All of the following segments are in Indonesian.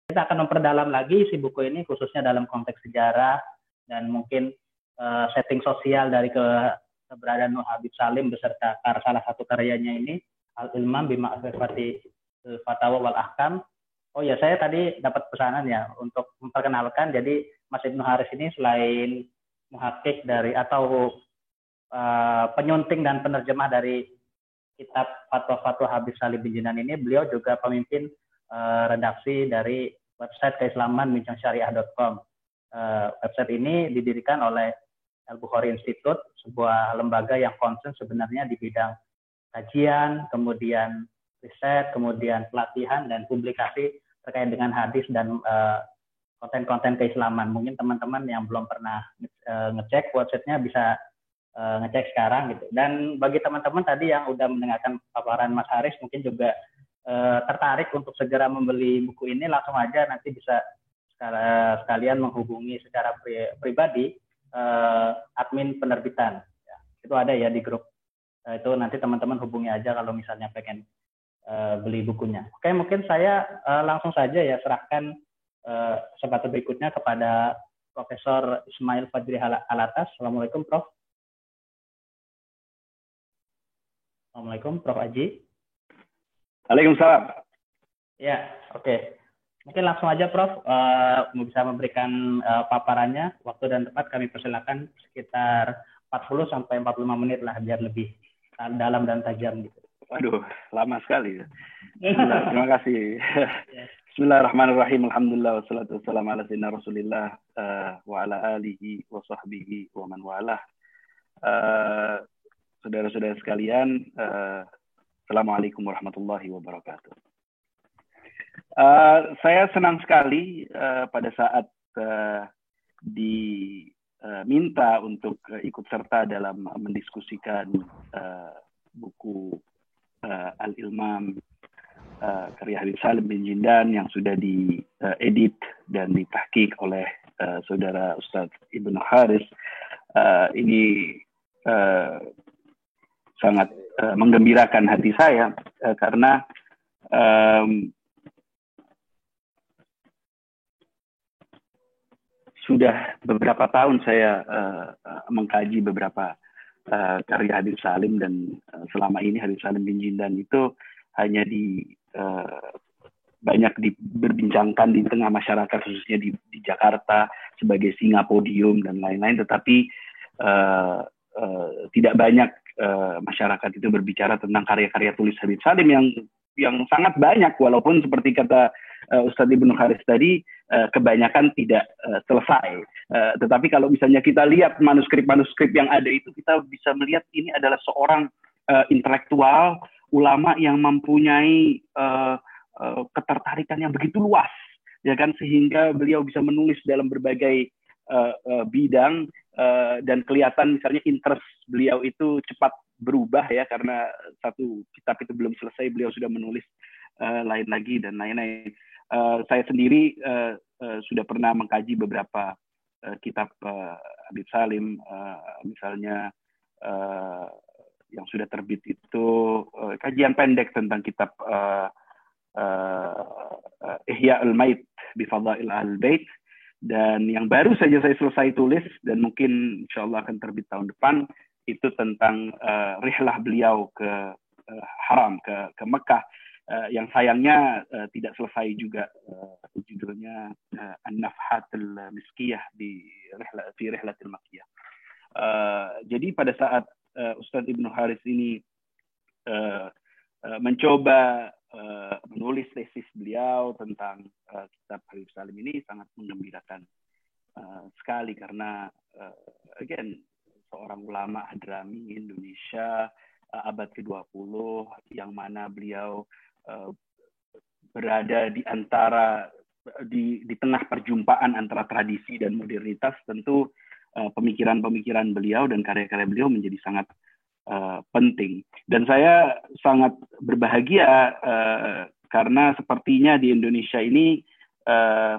kita akan memperdalam lagi isi buku ini khususnya dalam konteks sejarah dan mungkin setting sosial dari keberadaan Nur Habib Salim beserta salah satu karyanya ini Al-Ilmam Bima'rifati Fatawa wal Ahkam. Oh ya, saya tadi dapat pesanan ya untuk memperkenalkan. Jadi Mas Ibnu Haris ini selain muhakik dari atau penyunting dan penerjemah dari kitab Fatwa-Fatwa Habib Salim bin Jinan ini, beliau juga pemimpin redaksi dari website keislaman bincangsyariah.com. Website ini didirikan oleh Al-Bukhari Institute, sebuah lembaga yang concern sebenarnya di bidang kajian, kemudian riset, kemudian pelatihan dan publikasi terkait dengan hadis dan konten-konten keislaman. Mungkin teman-teman yang belum pernah ngecek websitenya bisa ngecek sekarang gitu. Dan bagi teman-teman tadi yang udah mendengarkan paparan Mas Haris mungkin juga tertarik untuk segera membeli buku ini, langsung aja nanti bisa sekalian menghubungi secara pribadi admin penerbitan. Ya, itu ada ya di grup. Itu nanti teman-teman hubungi aja kalau misalnya pengen beli bukunya. Oke, mungkin saya langsung saja ya serahkan kesempatan berikutnya kepada Profesor Ismail Fajri Alatas. Assalamualaikum, Prof. Assalamualaikum, Prof. Aji. Waalaikumsalam. Ya, oke. Mungkin langsung aja, Prof. Bisa memberikan paparannya. Waktu dan tempat kami persilakan sekitar 40 sampai 45 menit lah, biar lebih dalam dan tajam gitu. Waduh, lama sekali. Terima kasih. Bismillahirrahmanirrahim. Alhamdulillah wassalatu wassalamu ala sayyidina Rasulillah wa ala alihi wa sahbihi wa man walah. Saudara-saudara sekalian, Assalamualaikum warahmatullahi wabarakatuh. Saya senang sekali pada saat diminta untuk ikut serta dalam mendiskusikan buku Al-Ilmam karya Habib Salim bin Jindan yang sudah diedit dan ditahqiq oleh saudara Ustadz Ibnu Haris. Ini sangat menggembirakan hati saya karena sudah beberapa tahun saya mengkaji beberapa karya Habib Salim, dan selama ini Habib Salim bin Jindan itu hanya banyak diberbincangkan di tengah masyarakat, khususnya di Jakarta sebagai singa podium dan lain-lain, tetapi tidak banyak masyarakat itu berbicara tentang karya-karya tulis Habib Salim yang sangat banyak, walaupun seperti kata Ustadz Ibnu Haris tadi, kebanyakan tidak selesai. Tetapi kalau misalnya kita lihat manuskrip-manuskrip yang ada itu, kita bisa melihat ini adalah seorang intelektual, ulama yang mempunyai ketertarikan yang begitu luas, ya kan, sehingga beliau bisa menulis dalam berbagai bidang, dan kelihatan misalnya interest beliau itu cepat berubah ya, karena satu kitab itu belum selesai beliau sudah menulis lain lagi dan lain-lain. Saya sendiri sudah pernah mengkaji beberapa kitab Habib Salim, misalnya yang sudah terbit itu kajian pendek tentang kitab Ihya al-Mait bi Fadail al-Bait, dan yang baru saja saya selesai tulis dan mungkin insya Allah akan terbit tahun depan, itu tentang rihlah beliau ke Haram, ke Mekah, yang sayangnya tidak selesai juga. Judulnya An-Nafhatul Miskiyah fi Rihlatil Makkiyah. Jadi pada saat Ustadz Ibnu Haris ini mencoba menulis tesis beliau tentang kitab Habib Salim ini, sangat menggembirakan sekali karena again, seorang ulama Hadrami Indonesia abad ke-20 yang mana beliau berada di antara di tengah perjumpaan antara tradisi dan modernitas. Tentu pemikiran-pemikiran beliau dan karya-karya beliau menjadi sangat penting, dan saya sangat berbahagia karena sepertinya di Indonesia ini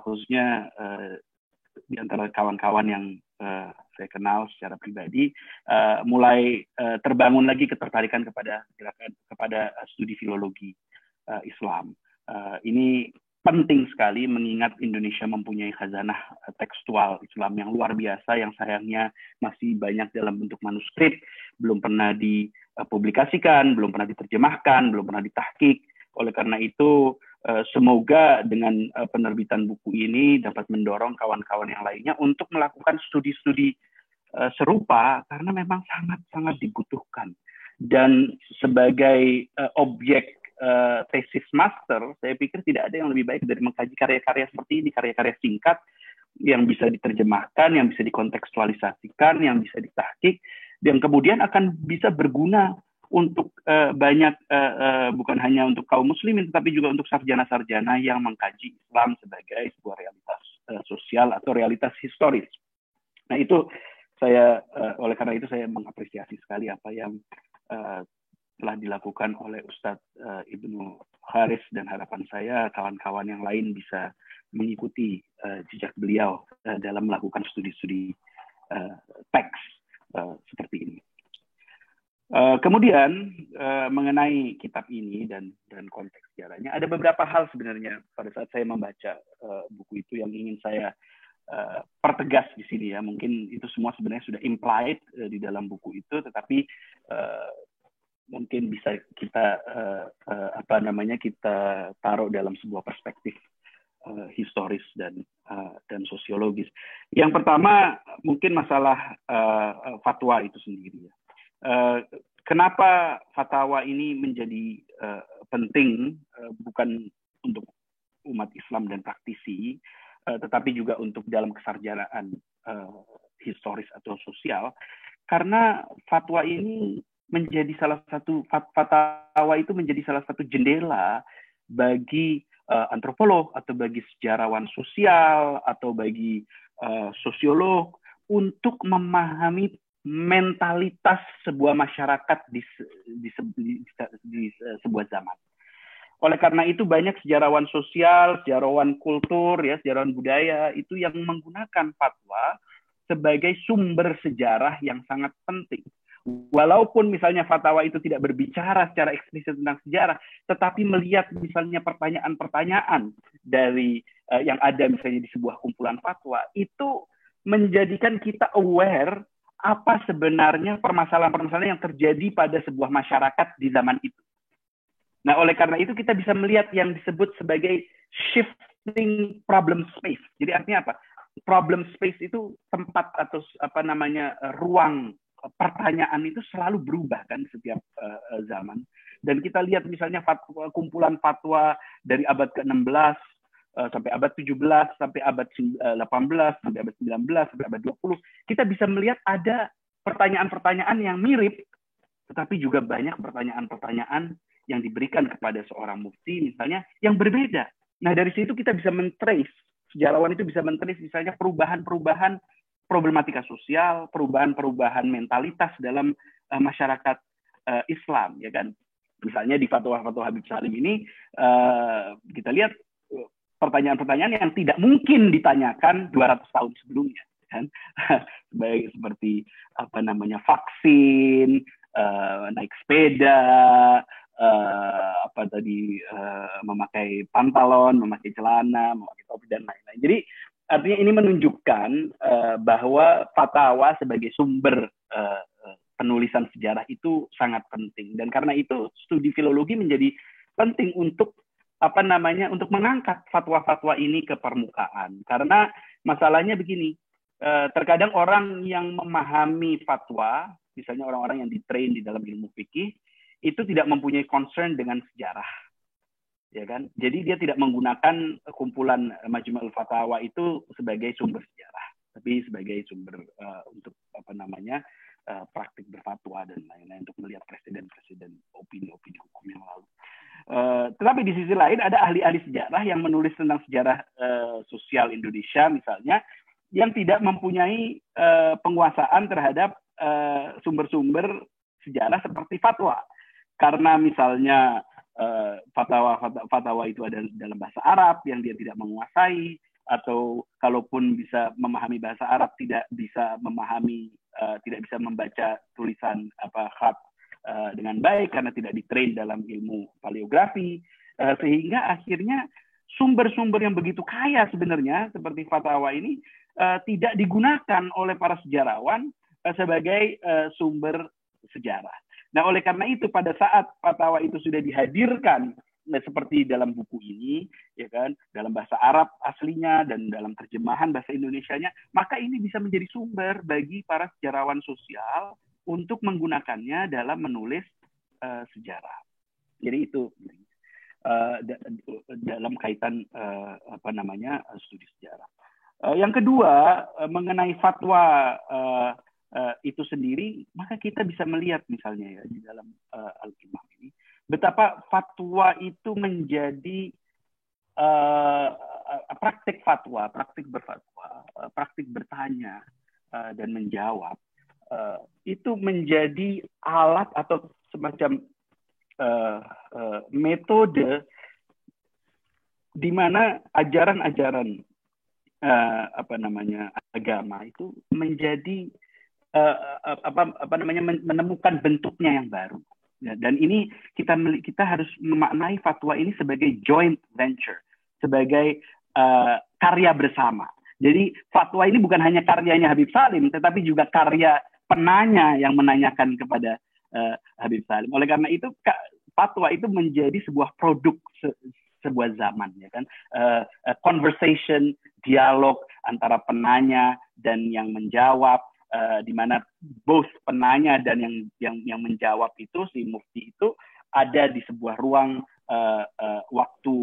khususnya di antara kawan-kawan yang saya kenal secara pribadi, mulai terbangun lagi ketertarikan kepada studi filologi Islam. Ini penting sekali mengingat Indonesia mempunyai khazanah tekstual Islam yang luar biasa yang sayangnya masih banyak dalam bentuk manuskrip, belum pernah dipublikasikan, belum pernah diterjemahkan, belum pernah ditahqiq. Oleh karena itu semoga dengan penerbitan buku ini dapat mendorong kawan-kawan yang lainnya untuk melakukan studi-studi serupa karena memang sangat-sangat dibutuhkan. Dan sebagai objek tesis master, saya pikir tidak ada yang lebih baik dari mengkaji karya-karya seperti ini, karya-karya singkat yang bisa diterjemahkan, yang bisa dikontekstualisasikan, yang bisa ditahqiq, dan kemudian akan bisa berguna untuk banyak, bukan hanya untuk kaum muslimin, tetapi juga untuk sarjana-sarjana yang mengkaji Islam sebagai sebuah realitas sosial atau realitas historis. Nah itu oleh karena itu saya mengapresiasi sekali apa yang telah dilakukan oleh Ustadz Ibnu Kharis, dan harapan saya kawan-kawan yang lain bisa mengikuti jejak beliau dalam melakukan studi-studi teks seperti ini. Kemudian mengenai kitab ini dan konteks sejarahnya, ada beberapa hal sebenarnya pada saat saya membaca buku itu yang ingin saya pertegas di sini ya. Mungkin itu semua sebenarnya sudah implied di dalam buku itu, tetapi mungkin bisa kita kita taruh dalam sebuah perspektif historis dan sosiologis. Yang pertama mungkin masalah fatwa itu sendiri ya. Kenapa fatwa ini menjadi penting, bukan untuk umat Islam dan praktisi, tetapi juga untuk dalam kesarjanaan historis atau sosial, karena fatwa ini menjadi fatwa itu menjadi salah satu jendela bagi antropolog atau bagi sejarawan sosial atau bagi sosiolog untuk memahami mentalitas sebuah masyarakat di sebuah zaman. Oleh karena itu banyak sejarawan sosial, sejarawan kultur, ya, sejarawan budaya itu yang menggunakan fatwa sebagai sumber sejarah yang sangat penting. Walaupun misalnya fatwa itu tidak berbicara secara eksplisit tentang sejarah, tetapi melihat misalnya pertanyaan-pertanyaan dari yang ada misalnya di sebuah kumpulan fatwa, itu menjadikan kita aware apa sebenarnya permasalahan-permasalahan yang terjadi pada sebuah masyarakat di zaman itu. Nah, oleh karena itu kita bisa melihat yang disebut sebagai shifting problem space. Jadi artinya apa? Problem space itu tempat atau ruang pertanyaan itu selalu berubah kan setiap zaman. Dan kita lihat misalnya kumpulan fatwa dari abad ke-16 sampai abad 17, sampai abad 18, sampai abad 19, sampai abad 20. Kita bisa melihat ada pertanyaan-pertanyaan yang mirip, tetapi juga banyak pertanyaan-pertanyaan yang diberikan kepada seorang mufti misalnya yang berbeda. Nah, dari situ kita bisa men-trace, sejarawan itu bisa men-trace misalnya perubahan-perubahan problematika sosial, perubahan-perubahan mentalitas dalam masyarakat Islam, ya kan? Misalnya di fatwa-fatwa Habib Salim ini kita lihat pertanyaan-pertanyaan yang tidak mungkin ditanyakan 200 tahun sebelumnya, kan? Baik seperti vaksin, naik sepeda, memakai pantalon, memakai celana, memakai topi dan lain-lain. Jadi artinya ini menunjukkan bahwa fatwa sebagai sumber penulisan sejarah itu sangat penting, dan karena itu studi filologi menjadi penting untuk untuk mengangkat fatwa-fatwa ini ke permukaan. Karena masalahnya begini, terkadang orang yang memahami fatwa, misalnya orang-orang yang ditrain di dalam ilmu fikih, itu tidak mempunyai concern dengan sejarah. Ya kan? Jadi dia tidak menggunakan kumpulan Majmu'ul Fatawa itu sebagai sumber sejarah, tapi sebagai sumber untuk praktik berfatwa dan lain-lain, untuk melihat presiden-presiden, opini-opini hukum yang lalu. Tetapi di sisi lain ada ahli-ahli sejarah yang menulis tentang sejarah sosial Indonesia misalnya, yang tidak mempunyai penguasaan terhadap sumber-sumber sejarah seperti fatwa, karena misalnya fatwa itu ada dalam bahasa Arab yang dia tidak menguasai, atau kalaupun bisa memahami bahasa Arab tidak bisa membaca tulisan khat dengan baik karena tidak ditrain dalam ilmu paleografi, sehingga akhirnya sumber-sumber yang begitu kaya sebenarnya seperti fatwa ini tidak digunakan oleh para sejarawan sebagai sumber sejarah. Nah, oleh karena itu pada saat fatwa itu sudah dihadirkan seperti dalam buku ini, ya kan, dalam bahasa Arab aslinya dan dalam terjemahan bahasa Indonesianya, maka ini bisa menjadi sumber bagi para sejarawan sosial untuk menggunakannya dalam menulis sejarah. Jadi itu dalam kaitan studi sejarah. Yang kedua, mengenai fatwa itu sendiri, maka kita bisa melihat misalnya ya di dalam Al-Imam ini betapa fatwa itu menjadi praktik fatwa, praktik berfatwa, praktik bertanya dan menjawab itu menjadi alat atau semacam metode di mana ajaran-ajaran agama itu menjadi menemukan bentuknya yang baru. Dan ini kita harus memaknai fatwa ini sebagai joint venture, sebagai karya bersama. Jadi fatwa ini bukan hanya karyanya Habib Salim, tetapi juga karya penanya yang menanyakan kepada Habib Salim. Oleh karena itu fatwa itu menjadi sebuah produk sebuah zaman, ya kan? Conversation, dialog antara penanya dan yang menjawab. Di mana both penanya dan yang menjawab itu si mufti itu ada di sebuah ruang waktu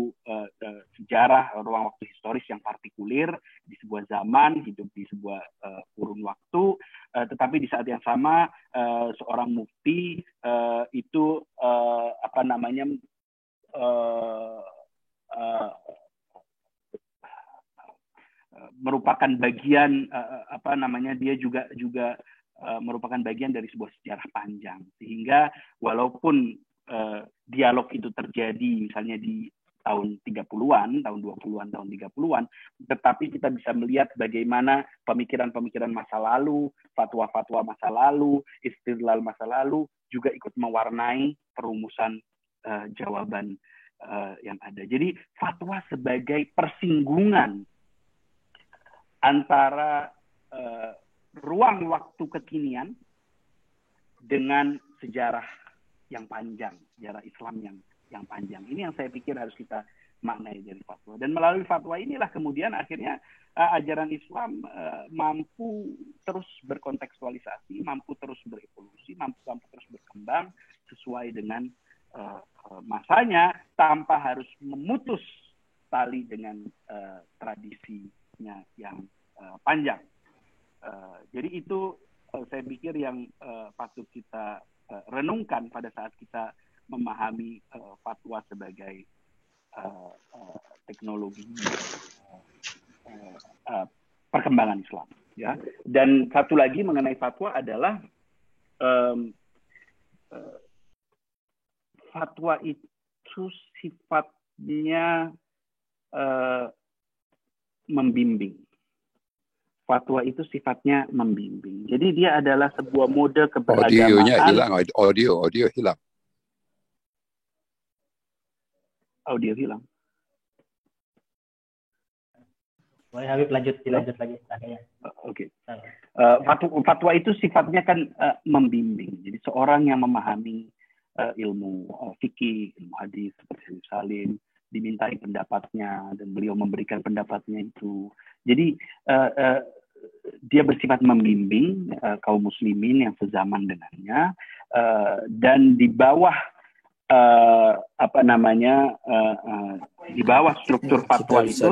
sejarah, ruang waktu historis yang partikulir di sebuah zaman, hidup di sebuah kurun waktu, tetapi di saat yang sama seorang mufti itu merupakan bagian dia juga merupakan bagian dari sebuah sejarah panjang, sehingga walaupun dialog itu terjadi misalnya di tahun 30-an, tahun 20-an, tahun 30-an, tetapi kita bisa melihat bagaimana pemikiran-pemikiran masa lalu, fatwa-fatwa masa lalu, istidlal masa lalu juga ikut mewarnai perumusan jawaban yang ada. Jadi fatwa sebagai persinggungan antara ruang waktu kekinian dengan sejarah yang panjang, sejarah Islam yang panjang. Ini yang saya pikir harus kita maknai dari fatwa. Dan melalui fatwa inilah kemudian akhirnya ajaran Islam mampu terus berkontekstualisasi, mampu terus berevolusi, mampu terus berkembang sesuai dengan masanya tanpa harus memutus tali dengan tradisinya yang panjang. Jadi itu saya pikir yang patut kita renungkan pada saat kita memahami fatwa sebagai teknologi perkembangan Islam. Ya. Dan satu lagi mengenai fatwa adalah fatwa itu sifatnya membimbing. Fatwa itu sifatnya membimbing. Jadi dia adalah sebuah mode keberagamaan. Audionya hilang, audio hilang. Audio hilang. Boleh Habib dilanjut lagi. Oke. Fatwa itu sifatnya kan membimbing. Jadi seorang yang memahami ilmu fikih, ilmu hadis seperti Habib Salim, dimintai pendapatnya dan beliau memberikan pendapatnya itu. Jadi dia bersifat membimbing kaum muslimin yang sezaman dengannya dan di bawah di bawah struktur fatwa itu.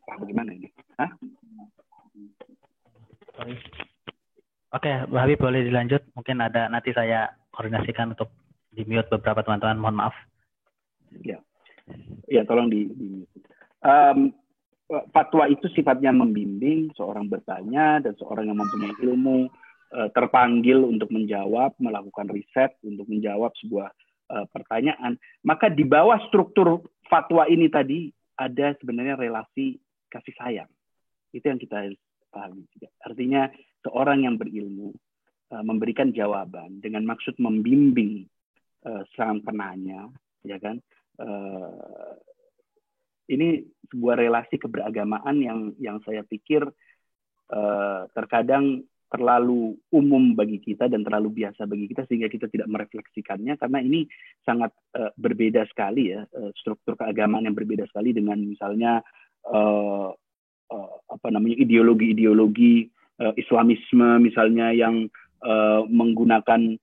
Bagaimana ini? Hah? Oke, Bu Habib boleh dilanjut. Mungkin ada nanti saya koordinasikan untuk di-mute beberapa teman-teman. Mohon maaf. Ya, tolong di-mute. Fatwa itu sifatnya membimbing, seorang bertanya dan seorang yang mempunyai ilmu terpanggil untuk menjawab, melakukan riset untuk menjawab sebuah pertanyaan. Maka di bawah struktur fatwa ini tadi ada sebenarnya relasi kasih sayang. Itu yang kita harus pahami. Artinya seorang yang berilmu memberikan jawaban dengan maksud membimbing sang penanya, ya kan, ini sebuah relasi keberagamaan yang saya pikir terkadang terlalu umum bagi kita dan terlalu biasa bagi kita sehingga kita tidak merefleksikannya, karena ini sangat berbeda sekali ya, struktur keagamaan yang berbeda sekali dengan misalnya ideologi-ideologi Islamisme misalnya yang menggunakan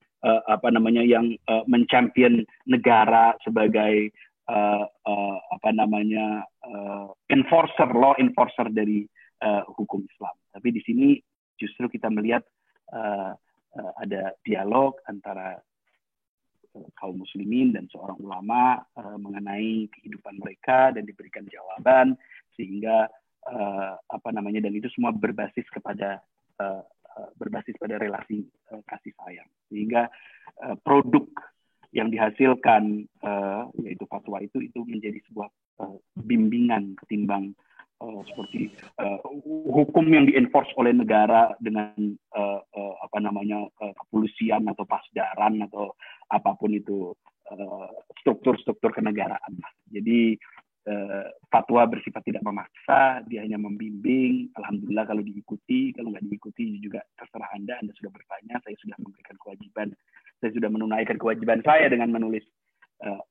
yang mencampion negara sebagai law enforcer dari hukum Islam. Tapi di sini justru kita melihat ada dialog antara kaum muslimin dan seorang ulama mengenai kehidupan mereka dan diberikan jawaban, sehingga dan itu semua berbasis pada relasi kasih sayang, sehingga produk yang dihasilkan yaitu fatwa itu menjadi sebuah bimbingan ketimbang seperti hukum yang dienforce oleh negara dengan kepolisian atau pasdaran atau apapun itu struktur-struktur kenegaraan. Jadi fatwa bersifat tidak memaksa, dia hanya membimbing. Alhamdulillah kalau diikuti, kalau nggak diikuti juga terserah Anda sudah bertanya, saya sudah memberikan kewajiban, saya sudah menunaikan kewajiban saya dengan menulis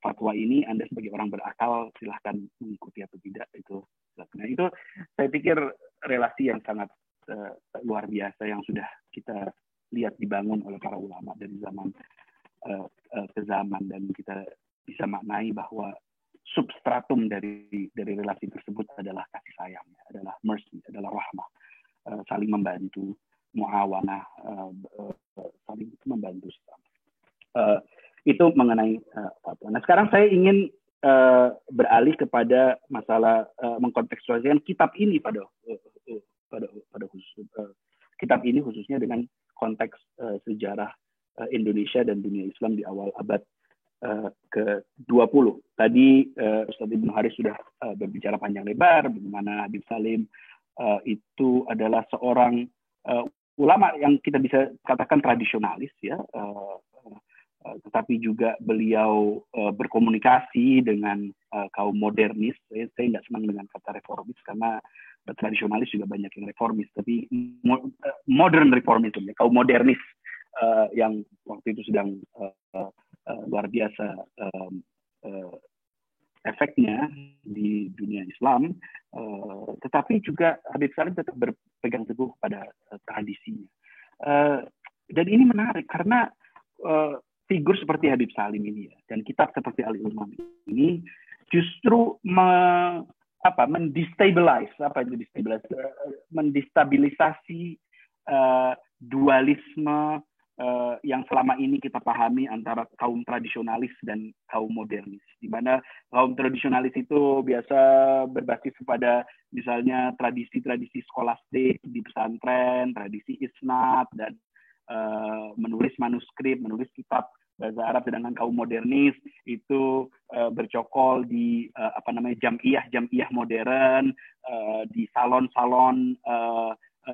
fatwa ini. Anda sebagai orang berakal silahkan mengikuti atau tidak, itu. Nah itu saya pikir relasi yang sangat luar biasa yang sudah kita lihat dibangun oleh para ulama dari zaman ke zaman, dan kita bisa maknai bahwa substratum dari relasi tersebut adalah kasih sayang, adalah mercy, adalah rahmah, saling membantu, muawanah, saling membantu. Itu mengenai fatwa. Nah sekarang saya ingin beralih kepada masalah mengkontekstualisasikan kitab ini pada khusus kitab ini khususnya dengan konteks sejarah Indonesia dan dunia Islam di awal abad ke-20. Tadi Ustaz Ibnu Haris sudah berbicara panjang lebar bagaimana Habib Salim itu adalah seorang ulama yang kita bisa katakan tradisionalis ya, tetapi juga beliau berkomunikasi dengan kaum modernis. Saya nggak senang dengan kata reformis karena tradisionalis juga banyak yang reformis, tapi modern reformism, ya, kaum modernis yang waktu itu sedang luar biasa efeknya di dunia Islam, tetapi juga Habib Salim tetap berpegang teguh pada tradisinya. Dan ini menarik karena figur seperti Habib Salim ini ya, dan kitab seperti Al-Ilmam ini justru mendestabilisasi dualisme yang selama ini kita pahami antara kaum tradisionalis dan kaum modernis, di mana kaum tradisionalis itu biasa berbasis kepada misalnya tradisi-tradisi skolastik di pesantren, tradisi isnad, dan menulis manuskrip, menulis kitab bahasa Arab. Sedangkan kaum modernis itu bercokol di jam'iyah modern, di salon-salon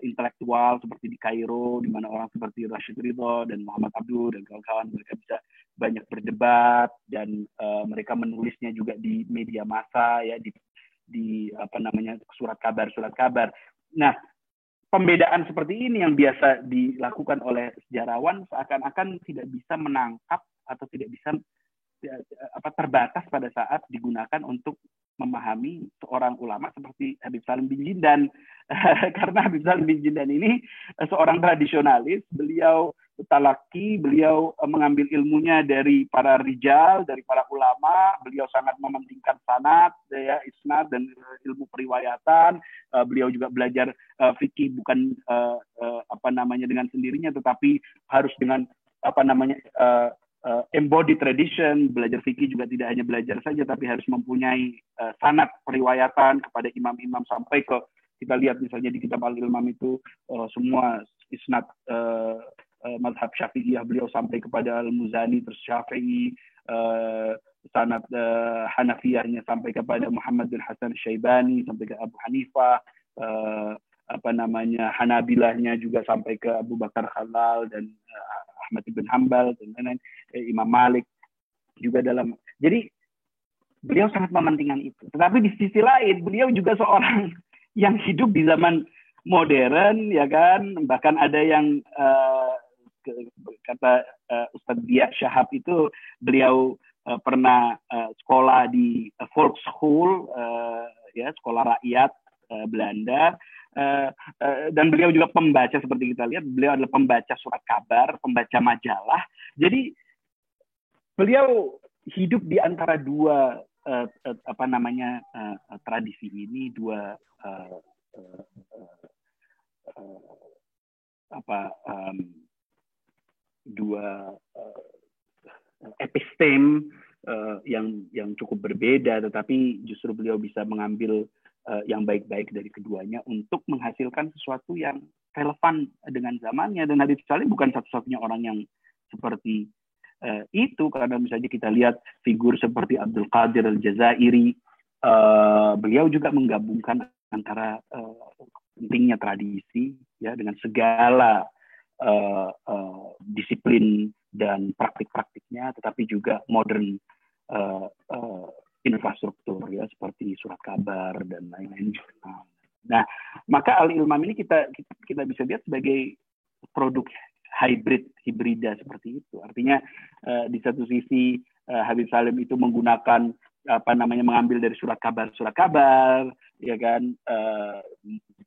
intelektual seperti di Kairo, di mana orang seperti Rashid Ridho dan Muhammad Abduh dan kawan-kawan mereka bisa banyak berdebat, dan mereka menulisnya juga di media massa ya, di surat kabar. Nah, pembedaan seperti ini yang biasa dilakukan oleh sejarawan seakan-akan tidak bisa menangkap atau tidak bisa terbatas pada saat digunakan untuk memahami seorang ulama seperti Habib Salim bin Jindan. Karena Habib Salim bin Jindan ini seorang tradisionalis, beliau talaki, beliau mengambil ilmunya dari para rijal, dari para ulama, beliau sangat mementingkan sanad, ya, isnad dan ilmu periwayatan. Beliau juga belajar fikih bukan dengan sendirinya, tetapi harus dengan embodied tradition. Belajar fikih juga tidak hanya belajar saja, tapi harus mempunyai sanad periwayatan kepada imam-imam sampai ke, kita lihat misalnya di kitab Al-Ilmam itu semua isnad mazhab Syafi'iyah beliau sampai kepada Al-Muzani, terus Syafi'i, sanad Hanafiyahnya sampai kepada Muhammad bin Hasan Syaibani, sampai ke Abu Hanifah, Hanabilahnya juga sampai ke Abu Bakar Khalal dan Ahmad bin Hanbal dan lain-lain, Imam Malik juga dalam. Jadi beliau sangat mementingkan itu. Tetapi di sisi lain, beliau juga seorang yang hidup di zaman modern, ya kan? Bahkan ada yang kata Ustadz Dia Syahab itu, beliau pernah sekolah di Volkshochschule, ya, sekolah rakyat Belanda. Dan beliau juga pembaca, seperti kita lihat, beliau adalah pembaca surat kabar, pembaca majalah. Jadi beliau hidup di antara dua tradisi ini, dua epistem yang cukup berbeda, tetapi justru beliau bisa mengambil yang baik-baik dari keduanya untuk menghasilkan sesuatu yang relevan dengan zamannya. Dan Habib Salim bukan satu-satunya orang yang seperti itu, karena misalnya kita lihat figur seperti Abdul Qadir Al-Jazairi, beliau juga menggabungkan antara pentingnya tradisi, ya, dengan segala disiplin dan praktik-praktiknya, tetapi juga modern infrastruktur, ya, seperti surat kabar dan lain-lain jurnal. Nah, maka Al-Ilmam ini kita bisa lihat sebagai produk hibrida seperti itu. Artinya di satu sisi Habib Salim itu menggunakan mengambil dari surat kabar, ya kan,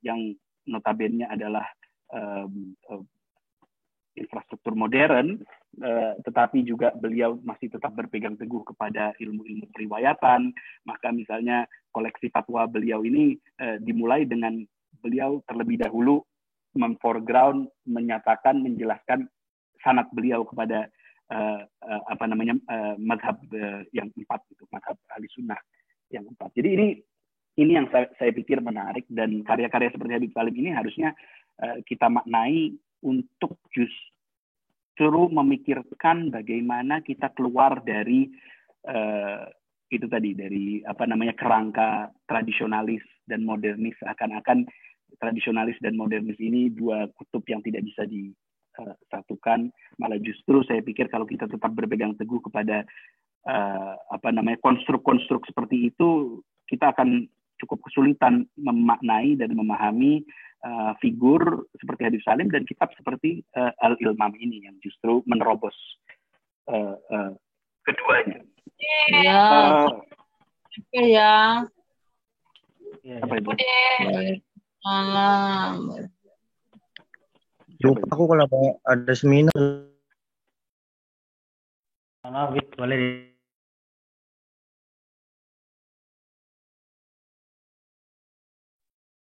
yang notabene adalah infrastruktur modern, tetapi juga beliau masih tetap berpegang teguh kepada ilmu-ilmu periwayatan. Maka misalnya koleksi fatwa beliau ini dimulai dengan beliau terlebih dahulu memforeground, menyatakan, menjelaskan sanad beliau kepada mazhab yang 4 itu, mazhab ahli sunnah yang 4. Jadi ini yang saya pikir menarik, dan karya-karya seperti Habib Salim ini harusnya kita maknai untuk justru memikirkan bagaimana kita keluar dari itu tadi, dari kerangka tradisionalis dan modernis. Akan-akan tradisionalis dan modernis ini dua kutub yang tidak bisa disatukan. Malah justru saya pikir kalau kita tetap berpegang teguh kepada konstruk-konstruk seperti itu, kita akan cukup kesulitan memaknai dan memahami figur seperti Habib Salim dan kitab seperti Al-Ilmam ini yang justru menerobos keduanya. Apa itu? Lupa aku kalau ada seminar. Maaf, boleh.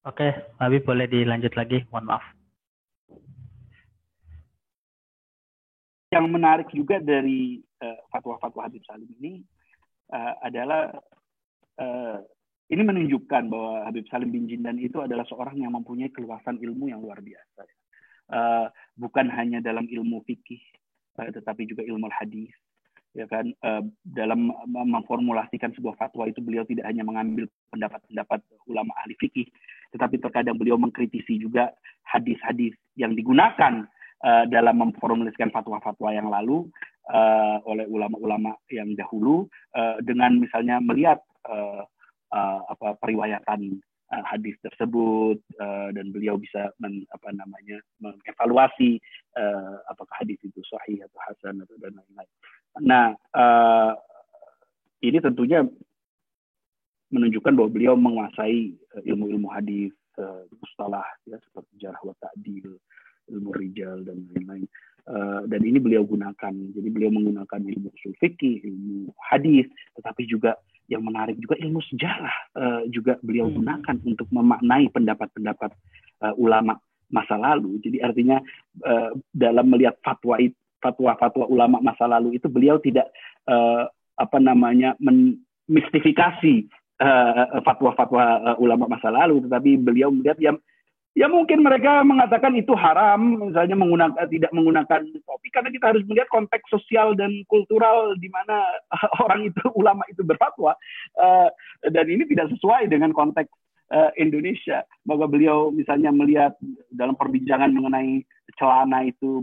Oke, Habib boleh dilanjut lagi. Mohon maaf. Yang menarik juga dari fatwa-fatwa Habib Salim ini adalah ini menunjukkan bahwa Habib Salim bin Jindan itu adalah seorang yang mempunyai keluasan ilmu yang luar biasa. Bukan hanya dalam ilmu fikih, tetapi juga ilmu hadis. Ya kan, dalam memformulasikan sebuah fatwa itu beliau tidak hanya mengambil pendapat-pendapat ulama ahli fikih, tetapi terkadang beliau mengkritisi juga hadis-hadis yang digunakan dalam memformulasikan fatwa-fatwa yang lalu oleh ulama-ulama yang dahulu, dengan misalnya melihat periwayatan hadis tersebut, dan beliau bisa mengevaluasi apakah hadis itu sahih atau hasan atau dan lain-lain. Nah, ini tentunya menunjukkan bahwa beliau menguasai ilmu-ilmu hadis, mustalah, ya, seperti jarh wa ta'dil, ilmu rijal dan lain-lain. Dan ini beliau gunakan. Jadi beliau menggunakan ilmu usul fikih, ilmu hadis, tetapi juga yang menarik juga ilmu sejarah juga beliau gunakan untuk memaknai pendapat-pendapat ulama masa lalu. Jadi artinya dalam melihat fatwa-fatwa ulama masa lalu itu beliau tidak menmistifikasi fatwa-fatwa ulama masa lalu, tetapi beliau melihat ya mungkin mereka mengatakan itu haram, misalnya tidak menggunakan topi, karena kita harus melihat konteks sosial dan kultural di mana orang itu, ulama itu berfatwa, dan ini tidak sesuai dengan konteks Indonesia. Maka beliau misalnya melihat dalam perbincangan mengenai celana itu,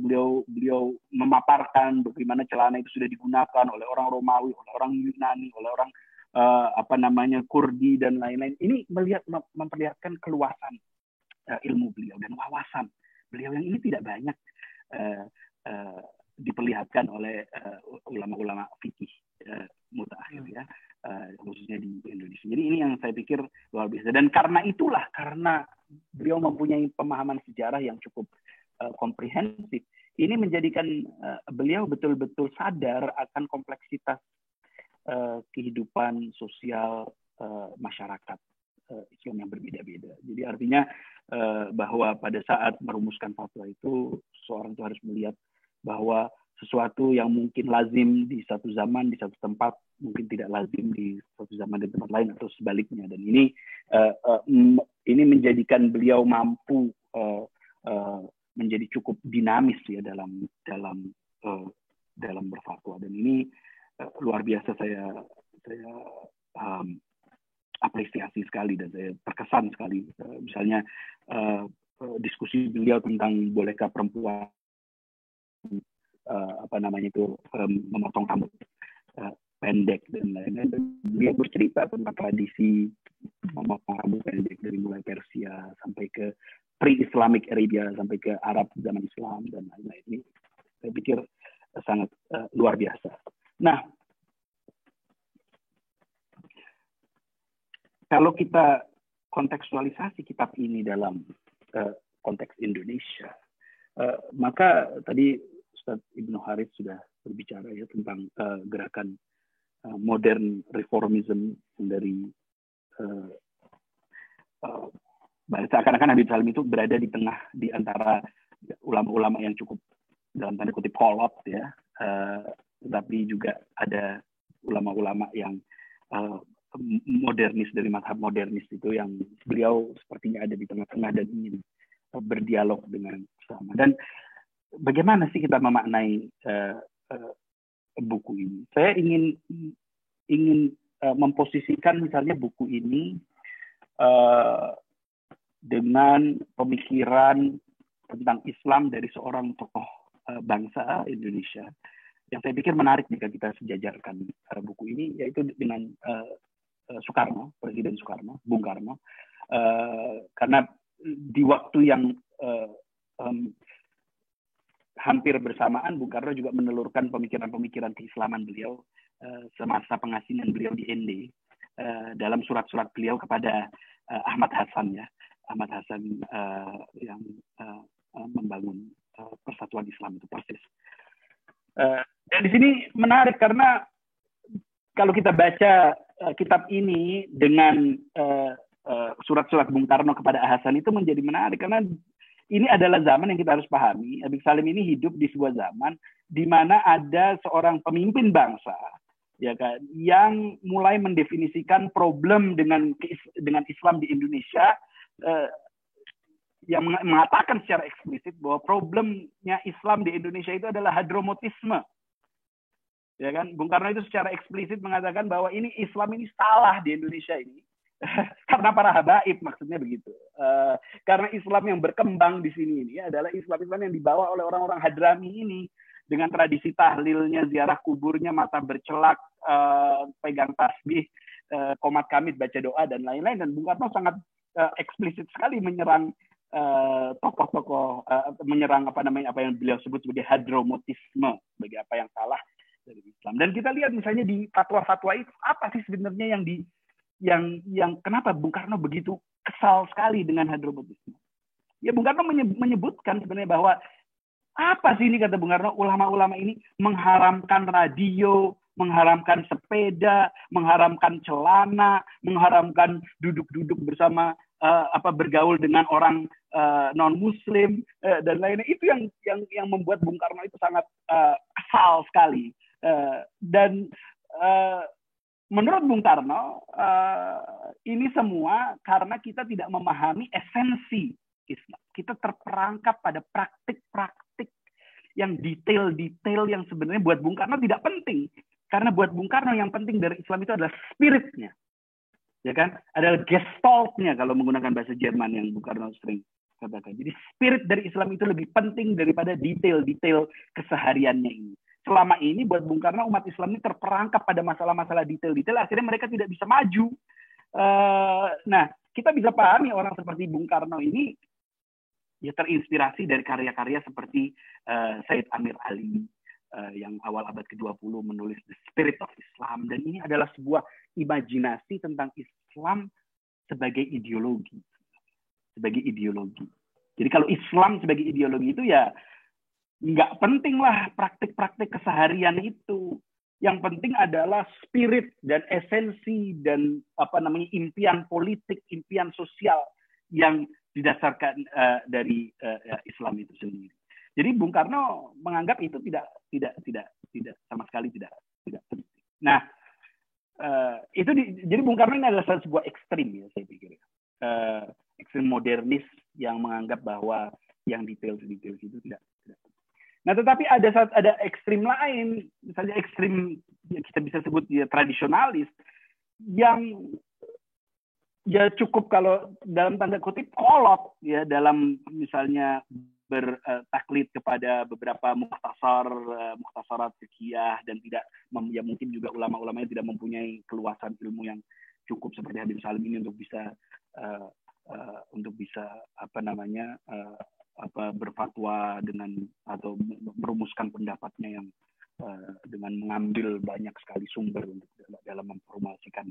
beliau memaparkan bagaimana celana itu sudah digunakan oleh orang Romawi, oleh orang Yunani, oleh orang Kurdi dan lain-lain. Ini memperlihatkan keluasan ilmu beliau dan wawasan beliau yang ini tidak banyak diperlihatkan oleh ulama-ulama fikih mutakhir ya, khususnya di Indonesia. Jadi ini yang saya pikir luar biasa. Dan karena beliau mempunyai pemahaman sejarah yang cukup komprehensif, ini menjadikan beliau betul-betul sadar akan kompleksitas kehidupan sosial masyarakat Islam yang berbeda-beda. Jadi artinya bahwa pada saat merumuskan fatwa itu, seorang itu harus melihat bahwa sesuatu yang mungkin lazim di satu zaman, di satu tempat, mungkin tidak lazim di satu zaman dan tempat lain atau sebaliknya. Dan ini menjadikan beliau mampu menjadi cukup dinamis ya dalam berfatwa. Dan ini luar biasa, saya apresiasi sekali dan saya terkesan sekali. Misalnya diskusi beliau tentang bolehkah perempuan memotong rambut pendek dan lain-lain. Dia bercerita tentang tradisi memotong rambut pendek dari mulai Persia sampai ke pre-Islamic Arabia, sampai ke Arab zaman Islam dan lain-lain. Ini saya pikir sangat luar biasa. Nah, kalau kita kontekstualisasi kitab ini dalam konteks Indonesia, maka tadi Ustadz Ibnu Haris sudah berbicara ya tentang gerakan modern reformism dari seakan-akan Habib Salim itu berada di antara ulama-ulama yang cukup dalam tanda kutip kolot ya, tetapi juga ada ulama-ulama yang modernis dari mazhab modernis itu yang beliau sepertinya ada di tengah-tengah dan ingin berdialog dengan sama. Dan bagaimana sih kita memaknai buku ini? Saya ingin memposisikan misalnya buku ini dengan pemikiran tentang Islam dari seorang tokoh bangsa Indonesia yang saya pikir menarik jika kita sejajarkan buku ini, yaitu dengan Soekarno, Presiden Soekarno, Bung Karno, karena di waktu yang hampir bersamaan Bung Karno juga menelurkan pemikiran-pemikiran keislaman beliau semasa pengasingan beliau di ND dalam surat-surat beliau kepada Ahmad Hasan ya, Ahmad Hasan yang membangun Persatuan Islam itu persis. Dan di sini menarik karena kalau kita baca kitab ini dengan surat-surat Bung Karno kepada Hasan itu menjadi menarik karena ini adalah zaman yang kita harus pahami. Habib Salim ini hidup di sebuah zaman di mana ada seorang pemimpin bangsa ya kan yang mulai mendefinisikan problem dengan Islam di Indonesia, yang mengatakan secara eksplisit bahwa problemnya Islam di Indonesia itu adalah hadromotisme. Ya kan, Bung Karno itu secara eksplisit mengatakan bahwa ini Islam ini salah di Indonesia ini karena para habaib, maksudnya begitu. Karena Islam yang berkembang di sini ini adalah Islam yang dibawa oleh orang-orang Hadrami ini dengan tradisi tahlilnya, ziarah kuburnya, mata bercelak, pegang tasbih, qomat kamit, baca doa dan lain-lain. Dan Bung Karno sangat eksplisit sekali menyerang tokoh-tokoh, menyerang apa yang beliau sebut sebagai hadromotisme, sebagai apa yang salah dari Islam. Dan kita lihat misalnya di fatwa-fatwa itu apa sih sebenarnya yang kenapa Bung Karno begitu kesal sekali dengan hadromotisme? Ya Bung Karno menyebutkan sebenarnya bahwa apa sih ini, kata Bung Karno, ulama-ulama ini mengharamkan radio, mengharamkan sepeda, mengharamkan celana, mengharamkan duduk-duduk bersama bergaul dengan orang non-Muslim dan lainnya. Itu yang membuat Bung Karno itu sangat kesal sekali. Dan menurut Bung Karno, ini semua karena kita tidak memahami esensi Islam. Kita terperangkap pada praktik-praktik yang detail-detail yang sebenarnya buat Bung Karno tidak penting. Karena buat Bung Karno yang penting dari Islam itu adalah spiritnya. Ya kan? Adalah Gestaltnya kalau menggunakan bahasa Jerman yang Bung Karno sering katakan. Jadi spirit dari Islam itu lebih penting daripada detail-detail kesehariannya ini. selama ini buat Bung Karno umat Islam ini terperangkap pada masalah-masalah detail-detail, akhirnya mereka tidak bisa maju. Nah, kita bisa pahami orang seperti Bung Karno ini ya terinspirasi dari karya-karya seperti Said Amir Ali yang awal abad ke-20 menulis The Spirit of Islam, dan ini adalah sebuah imajinasi tentang Islam sebagai ideologi. Jadi kalau Islam sebagai ideologi itu ya nggak penting lah praktik-praktik keseharian itu. Yang penting adalah spirit dan esensi dan impian politik, impian sosial yang didasarkan dari Islam itu sendiri. Jadi Bung Karno menganggap itu tidak sama sekali tidak penting. Nah, jadi Bung Karno ini adalah sebuah ekstrim ya, saya pikir. Ekstrim modernis yang menganggap bahwa yang detail itu tidak. Nah, tetapi ada ekstrim lain, misalnya ekstrim yang kita bisa sebut ya tradisionalis, yang ya cukup kalau dalam tanda kutip kolot ya dalam misalnya bertaklid kepada beberapa mukhtasarat fikih dan tidak ya mungkin juga ulama-ulamanya tidak mempunyai keluasan ilmu yang cukup seperti Habib Salim ini untuk bisa berfatwa dengan atau merumuskan pendapatnya yang dengan mengambil banyak sekali sumber untuk dalam memformulasikan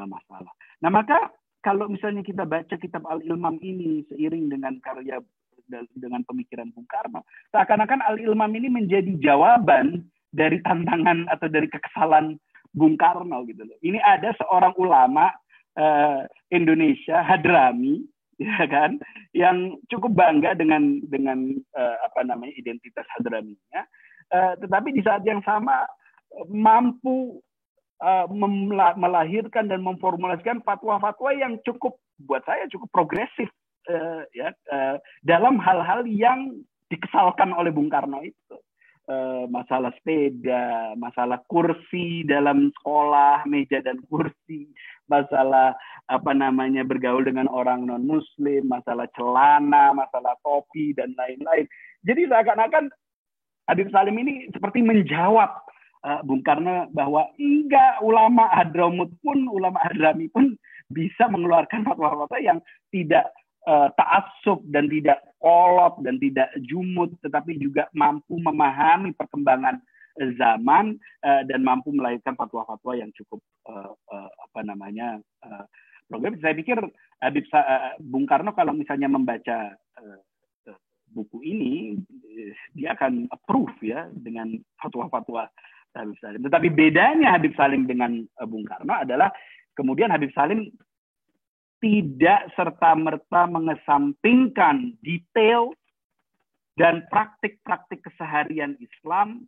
masalah. Nah, maka kalau misalnya kita baca kitab Al-Ilmam ini seiring dengan karya dengan pemikiran Bung Karno, seakan-akan Al-Ilmam ini menjadi jawaban dari tantangan atau dari kekesalan Bung Karno gitu loh. Ini ada seorang ulama Indonesia, Hadrami, ya kan, yang cukup bangga dengan identitas Hadraminya, tetapi di saat yang sama mampu melahirkan dan memformulasikan fatwa-fatwa yang buat saya cukup progresif dalam hal-hal yang dikesalkan oleh Bung Karno itu. Masalah sepeda, masalah kursi dalam sekolah, meja dan kursi, masalah bergaul dengan orang non muslim, masalah celana, masalah topi dan lain-lain. Jadi seakan-akan Habib Salim ini seperti menjawab Bung Karno bahwa enggak, ulama Hadrami pun bisa mengeluarkan fatwa-fatwa yang tidak ta'assub dan tidak kolot dan tidak jumud, tetapi juga mampu memahami perkembangan zaman dan mampu melahirkan fatwa-fatwa yang cukup progresif. Saya pikir Bung Karno kalau misalnya membaca buku ini, dia akan approve ya dengan fatwa-fatwa Habib Salim. Tetapi bedanya Habib Salim dengan Bung Karno adalah kemudian Habib Salim tidak serta-merta mengesampingkan detail dan praktik-praktik keseharian Islam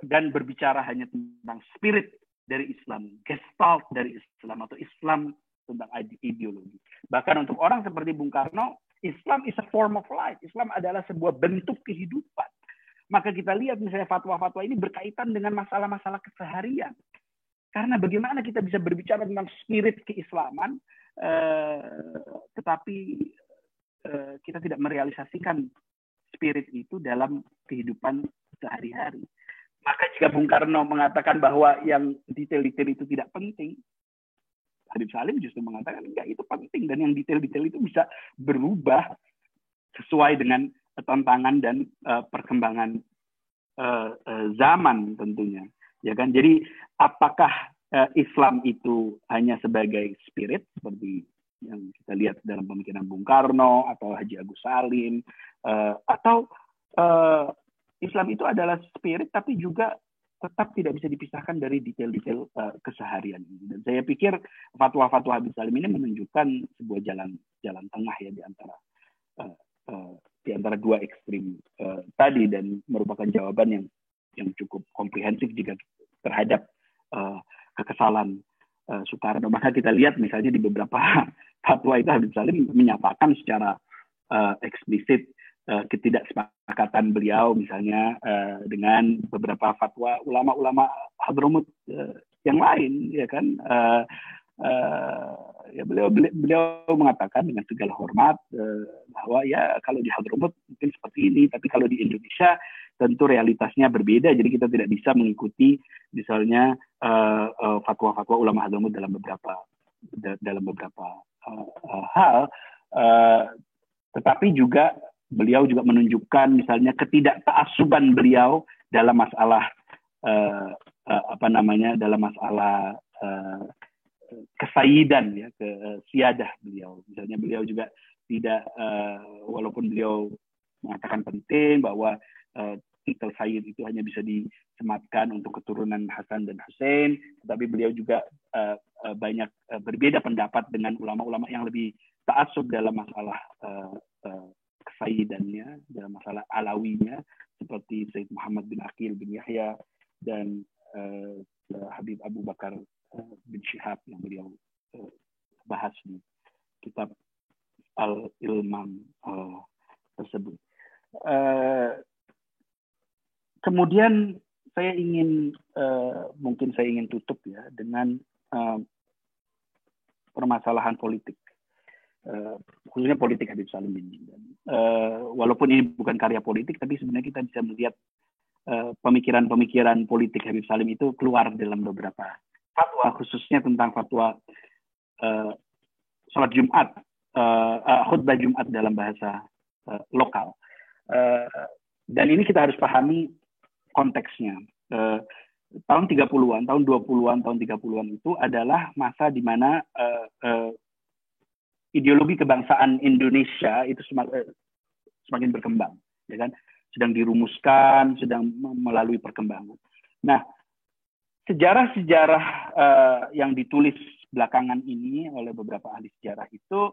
dan berbicara hanya tentang spirit dari Islam, gestalt dari Islam atau Islam tentang ideologi. Bahkan untuk orang seperti Bung Karno, Islam is a form of life. Islam adalah sebuah bentuk kehidupan. Maka kita lihat misalnya fatwa-fatwa ini berkaitan dengan masalah-masalah keseharian. Karena bagaimana kita bisa berbicara tentang spirit keislaman, tetapi kita tidak merealisasikan spirit itu dalam kehidupan sehari-hari. Maka jika Bung Karno mengatakan bahwa yang detail-detail itu tidak penting, Habib Salim justru mengatakan enggak, itu penting, dan yang detail-detail itu bisa berubah sesuai dengan tantangan dan perkembangan zaman tentunya, ya kan? Jadi apakah Islam itu hanya sebagai spirit seperti yang kita lihat dalam pemikiran Bung Karno atau Haji Agus Salim, atau Islam itu adalah spirit tapi juga tetap tidak bisa dipisahkan dari detail-detail keseharian ini. Dan saya pikir fatwa-fatwa Habib Salim ini menunjukkan sebuah jalan tengah ya di antara dua ekstrim tadi, dan merupakan jawaban yang cukup komprehensif jika terhadap kekesalan Soekarno. Maka kita lihat misalnya di beberapa fatwa itu Habib Salim menyatakan secara eksplisit ketidaksepakatan beliau misalnya dengan beberapa fatwa ulama-ulama Hadramut yang lain, ya kan? Ya beliau mengatakan dengan segala hormat bahwa ya kalau di Hadramut mungkin seperti ini, tapi kalau di Indonesia tentu realitasnya berbeda. Jadi kita tidak bisa mengikuti misalnya fatwa-fatwa ulama hadramut dalam beberapa hal. Tetapi juga beliau juga menunjukkan misalnya ketidaktaasuban beliau dalam masalah dalam masalah kesayidan, ya, siadah beliau. Misalnya beliau juga tidak, walaupun beliau mengatakan penting bahwa titel Sayyid itu hanya bisa disematkan untuk keturunan Hasan dan Hussein, tetapi beliau juga banyak berbeda pendapat dengan ulama-ulama yang lebih ta'assub dalam masalah kesayidannya, dalam masalah alawinya, seperti Sayyid Muhammad bin Aqil bin Yahya dan Habib Abu Bakar bin Syihab yang beliau bahas di kitab Al-Ilmam tersebut. Kemudian saya ingin tutup ya dengan permasalahan politik, khususnya politik Habib Salim ini. Walaupun ini bukan karya politik, tapi sebenarnya kita bisa melihat pemikiran-pemikiran politik Habib Salim itu keluar dalam beberapa fatwa, khususnya tentang fatwa sholat Jumat, khutbah Jumat dalam bahasa lokal. Dan ini kita harus pahami konteksnya. Tahun 30-an, tahun 20-an, tahun 30-an itu adalah masa di mana ideologi kebangsaan Indonesia itu semakin berkembang, ya kan? Sedang dirumuskan, sedang melalui perkembangan. Nah, sejarah-sejarah yang ditulis belakangan ini oleh beberapa ahli sejarah itu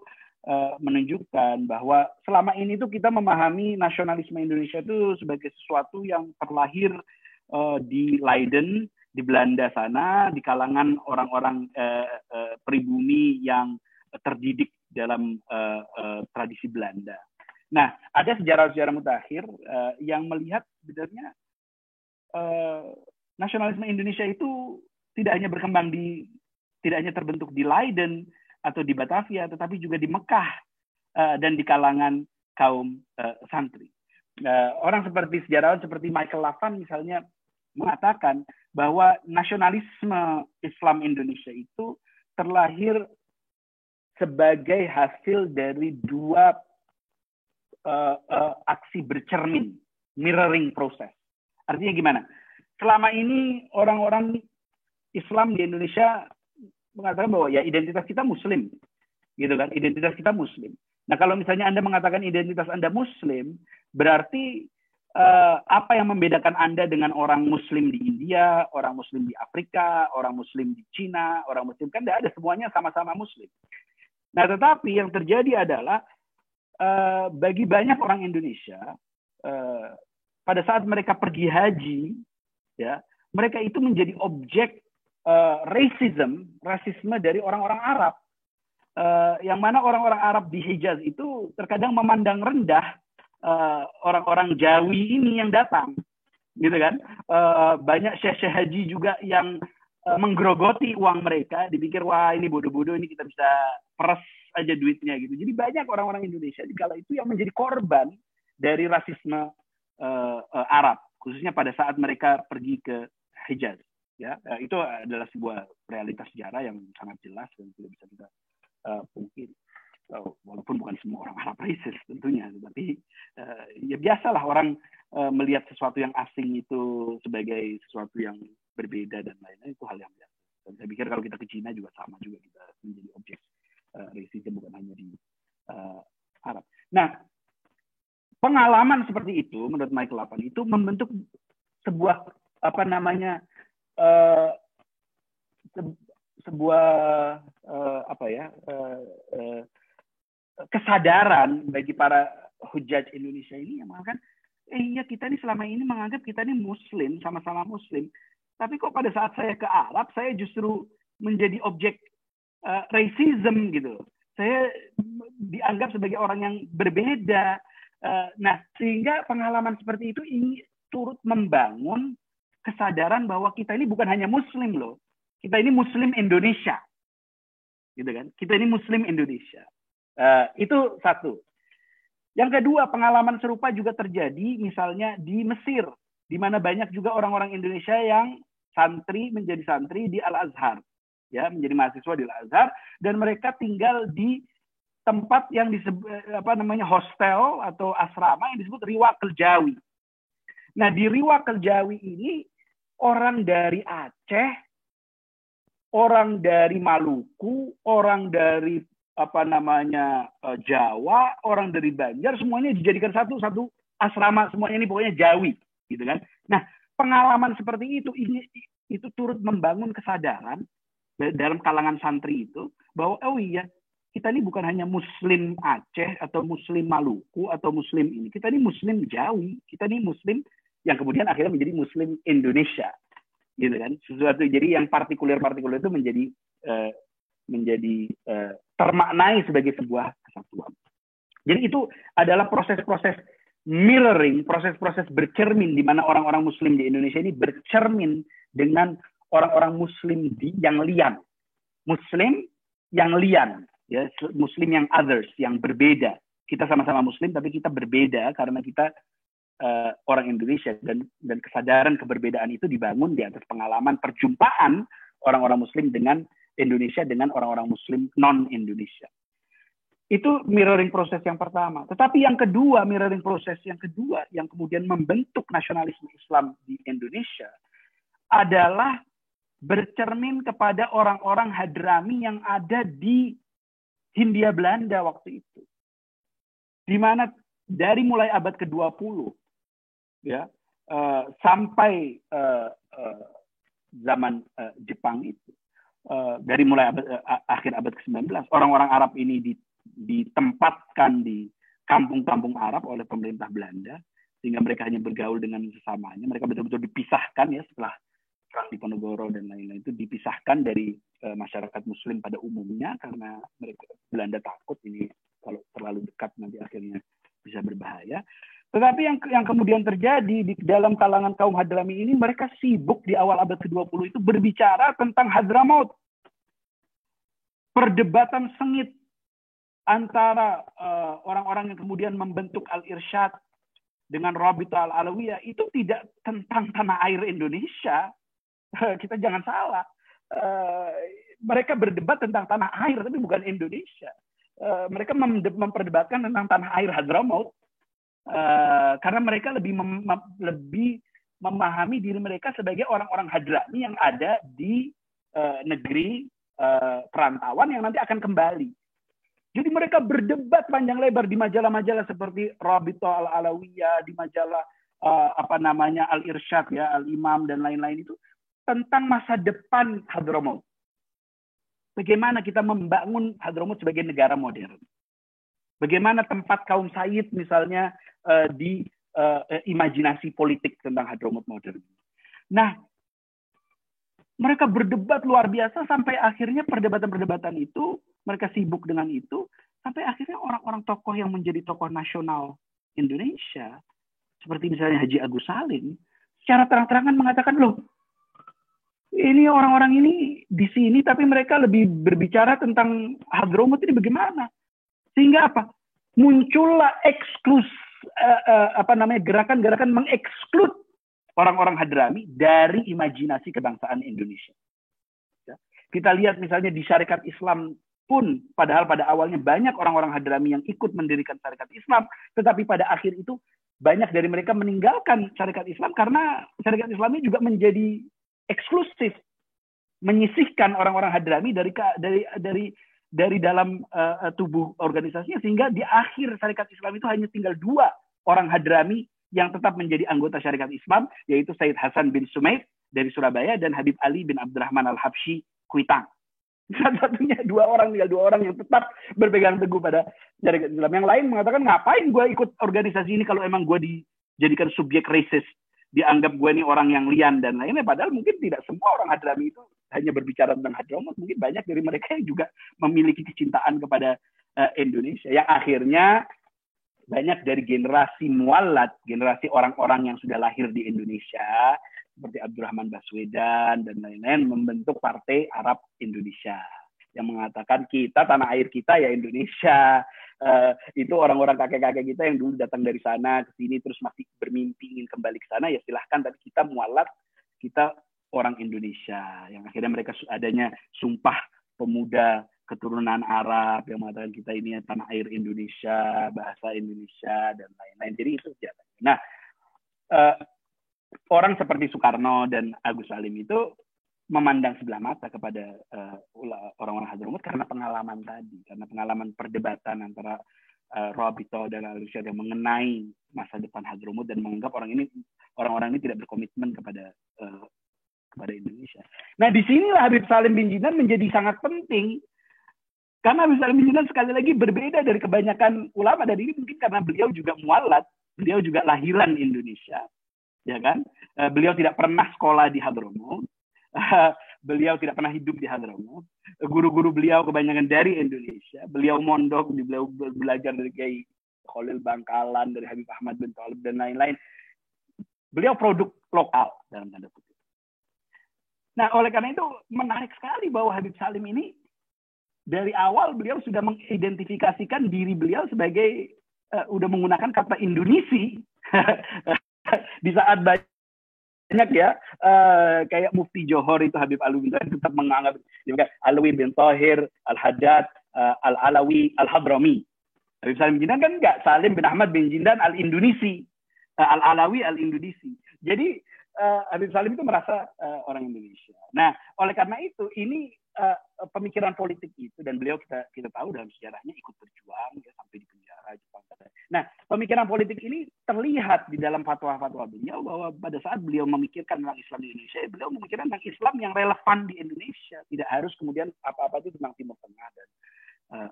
menunjukkan bahwa selama ini tuh kita memahami nasionalisme Indonesia itu sebagai sesuatu yang terlahir di Leiden, di Belanda sana, di kalangan orang-orang pribumi yang terdidik dalam tradisi Belanda. Nah, ada sejarah-sejarah mutakhir yang melihat sebenarnya nasionalisme Indonesia itu tidak hanya terbentuk di Leiden atau di Batavia, tetapi juga di Mekah dan di kalangan kaum santri. Sejarawan seperti Michael Lavan misalnya mengatakan bahwa nasionalisme Islam Indonesia itu terlahir sebagai hasil dari dua aksi bercermin, mirroring process. Artinya gimana? Selama ini orang-orang Islam di Indonesia mengatakan bahwa ya identitas kita Muslim, gitu kan? Identitas kita Muslim. Nah, kalau misalnya Anda mengatakan identitas Anda Muslim, berarti apa yang membedakan Anda dengan orang Muslim di India, orang Muslim di Afrika, orang Muslim di Cina, orang Muslim, kan tidak ada, semuanya sama-sama Muslim. Nah, tetapi yang terjadi adalah bagi banyak orang Indonesia, pada saat mereka pergi haji, ya, mereka itu menjadi objek rasisme dari orang-orang Arab, yang mana orang-orang Arab di Hijaz itu terkadang memandang rendah orang-orang Jawi ini yang datang, gitu kan? Banyak syekh-syekh haji juga yang menggerogoti uang mereka, dipikir wah ini bodoh-bodoh, ini kita bisa peres aja duitnya gitu. Jadi banyak orang-orang Indonesia di kala itu yang menjadi korban dari rasisme Arab, khususnya pada saat mereka pergi ke Hijaz. Ya, itu adalah sebuah realitas sejarah yang sangat jelas dan tidak bisa kita pungkiri. Walaupun bukan semua orang Arab rasis tentunya, tetapi ya biasalah orang melihat sesuatu yang asing itu sebagai sesuatu yang berbeda dan lain-lain, itu hal yang biasa. Dan saya pikir kalau kita ke Cina juga sama, juga kita menjadi objek rasisme bukan hanya di Arab. Nah, pengalaman seperti itu menurut Michael Lapan itu membentuk sebuah kesadaran bagi para hujaj Indonesia ini yang mengatakan, iya kita ini selama ini menganggap kita ini Muslim, sama-sama Muslim, tapi kok pada saat saya ke Arab saya justru menjadi objek racism gitu. Saya dianggap sebagai orang yang berbeda. Nah, sehingga pengalaman seperti itu ini turut membangun kesadaran bahwa kita ini bukan hanya Muslim loh, kita ini Muslim Indonesia, gitu kan? Kita ini Muslim Indonesia. Itu satu. Yang kedua, pengalaman serupa juga terjadi misalnya di Mesir, di mana banyak juga orang-orang Indonesia yang menjadi santri di Al-Azhar, ya, menjadi mahasiswa di Al-Azhar, dan mereka tinggal di tempat yang disebut hostel atau asrama yang disebut Riwa Keljawi. Nah, di Riwa Keljawi ini orang dari Aceh, orang dari Maluku, orang dari Jawa, orang dari Banjar, semuanya dijadikan satu asrama, semuanya ini pokoknya Jawi, gitu kan. Nah, pengalaman seperti itu turut membangun kesadaran dalam kalangan santri itu bahwa oh iya, kita ini bukan hanya Muslim Aceh atau Muslim Maluku atau Muslim ini, kita ini Muslim Jawi, kita ini Muslim yang kemudian akhirnya menjadi Muslim Indonesia, gitu kan. Sesuatu jadi yang partikuler itu menjadi termaknai sebagai sebuah kesatuan. Jadi itu adalah proses-proses mirroring, proses-proses bercermin di mana orang-orang Muslim di Indonesia ini bercermin dengan orang-orang Muslim yang lian, Muslim yang lian, ya, Muslim yang others, yang berbeda. Kita sama-sama Muslim, tapi kita berbeda karena kita orang Indonesia, dan kesadaran keberbedaan itu dibangun di atas pengalaman perjumpaan orang-orang Muslim dengan Indonesia dengan orang-orang Muslim non-Indonesia. Itu mirroring proses yang pertama. Tetapi yang kedua, mirroring proses yang kedua yang kemudian membentuk nasionalisme Islam di Indonesia adalah bercermin kepada orang-orang Hadrami yang ada di Hindia Belanda waktu itu. Di mana dari mulai abad ke-20 ya, sampai zaman Jepang itu, dari mulai akhir abad ke-19, orang-orang Arab ini ditempatkan di kampung-kampung Arab oleh pemerintah Belanda, sehingga mereka hanya bergaul dengan sesamanya. Mereka betul-betul dipisahkan ya setelah Perang Diponegoro dan lain-lain, itu dipisahkan dari masyarakat Muslim pada umumnya karena Belanda takut ini kalau terlalu dekat nanti akhirnya bisa berbahaya. Tetapi yang kemudian terjadi di dalam kalangan kaum Hadrami ini, mereka sibuk di awal abad ke-20 itu berbicara tentang Hadramaut. Perdebatan sengit antara orang-orang yang kemudian membentuk Al-Irsyad dengan Rabita Al-Alawiyah itu tidak tentang tanah air Indonesia. Kita jangan salah. Mereka berdebat tentang tanah air, tapi bukan Indonesia. Mereka memperdebatkan tentang tanah air Hadramaut. Karena mereka lebih memahami diri mereka sebagai orang-orang Hadrami yang ada di negeri perantauan yang nanti akan kembali. Jadi mereka berdebat panjang lebar di majalah-majalah seperti Rabita Al-Alawiyah, di majalah Al-Irsyad ya, Al-Imam dan lain-lain itu tentang masa depan Hadramaut. Bagaimana kita membangun Hadramaut sebagai negara modern. Bagaimana tempat kaum Sayyid misalnya di imajinasi politik tentang Hadramaut modern. Nah, mereka berdebat luar biasa sampai akhirnya perdebatan-perdebatan itu, mereka sibuk dengan itu, sampai akhirnya orang-orang tokoh yang menjadi tokoh nasional Indonesia, seperti misalnya Haji Agus Salim, secara terang-terangan mengatakan, loh, ini orang-orang ini di sini, tapi mereka lebih berbicara tentang Hadramaut ini bagaimana? Sehingga apa? Muncullah gerakan-gerakan mengeksklud orang-orang Hadrami dari imajinasi kebangsaan Indonesia. Ya. Kita lihat misalnya di syarikat Islam pun, padahal pada awalnya banyak orang-orang Hadrami yang ikut mendirikan syarikat Islam, tetapi pada akhir itu banyak dari mereka meninggalkan syarikat Islam karena syarikat Islam ini juga menjadi eksklusif, menyisihkan orang-orang Hadrami dari dalam tubuh organisasinya, sehingga di akhir syarikat Islam itu hanya tinggal 2 orang Hadrami yang tetap menjadi anggota syarikat Islam, yaitu Sayyid Hasan bin Sumaid dari Surabaya dan Habib Ali bin Abdurrahman Al-Habsyi Kuitang. Satu-satunya 2 orang, tinggal 2 orang yang tetap berpegang teguh pada syarikat Islam. Yang lain mengatakan, ngapain gue ikut organisasi ini kalau emang gue dijadikan subjek rasis, dianggap gue ini orang yang lian dan lainnya. Padahal mungkin tidak semua orang Hadrami itu hanya berbicara tentang Hadramaut. Mungkin banyak dari mereka yang juga memiliki kecintaan kepada Indonesia. Yang akhirnya banyak dari generasi mualad, generasi orang-orang yang sudah lahir di Indonesia, seperti Abdurrahman Baswedan dan lain-lain, membentuk Partai Arab Indonesia. Yang mengatakan kita, tanah air kita ya Indonesia. itu orang-orang kakek-kakek kita yang dulu datang dari sana ke sini terus masih bermimpi ingin kembali ke sana, ya silahkan. Tapi kita mualaf, kita orang Indonesia yang akhirnya mereka adanya Sumpah Pemuda keturunan Arab yang mengatakan kita ini tanah air Indonesia, bahasa Indonesia dan lain-lain. Jadi itu jalan. Nah, orang seperti Soekarno dan Agus Salim itu memandang sebelah mata kepada orang-orang Hadramut karena pengalaman tadi, karena pengalaman perdebatan antara Rabito dan Al-Irsyad yang mengenai masa depan Hadramut dan menganggap orang-orang ini tidak berkomitmen kepada Indonesia. Nah, disinilah Habib Salim bin Jindan menjadi sangat penting. Karena Habib Salim bin Jindan sekali lagi berbeda dari kebanyakan ulama, dan ini mungkin karena beliau juga mualad, beliau juga lahiran Indonesia, ya kan? Beliau tidak pernah sekolah di Hadramut, beliau tidak pernah hidup di Hadramut, guru-guru beliau kebanyakan dari Indonesia, beliau mondok, beliau belajar dari Kiai Khalil Bangkalan, dari Habib Ahmad bin Thalib dan lain-lain. Beliau produk lokal dalam tanda kutip. Nah, oleh karena itu menarik sekali bahwa Habib Salim ini dari awal beliau sudah mengidentifikasikan diri beliau sebagai udah menggunakan kata Indonesi di saat banyak ya kayak Mufti Johor itu Habib Alwi tetap menganggap Alwi bin Thahir, Al-Haddad, Al-Alawi, Al-Hadrami. Habib Salim bin Jindan kan enggak, Salim bin Ahmad bin Jindan Al-Indonesi, Al-Alawi Al-Indonesi. Jadi Habib Salim itu merasa orang Indonesia. Nah, oleh karena itu ini pemikiran politik itu, dan beliau kita tahu dalam sejarahnya ikut berjuang ya, sampai di penjara Jepang. Nah, pemikiran politik ini terlihat di dalam fatwa-fatwa beliau bahwa pada saat beliau memikirkan tentang Islam di Indonesia, beliau memikirkan tentang Islam yang relevan di Indonesia, tidak harus kemudian apa-apa itu tentang Timur Tengah dan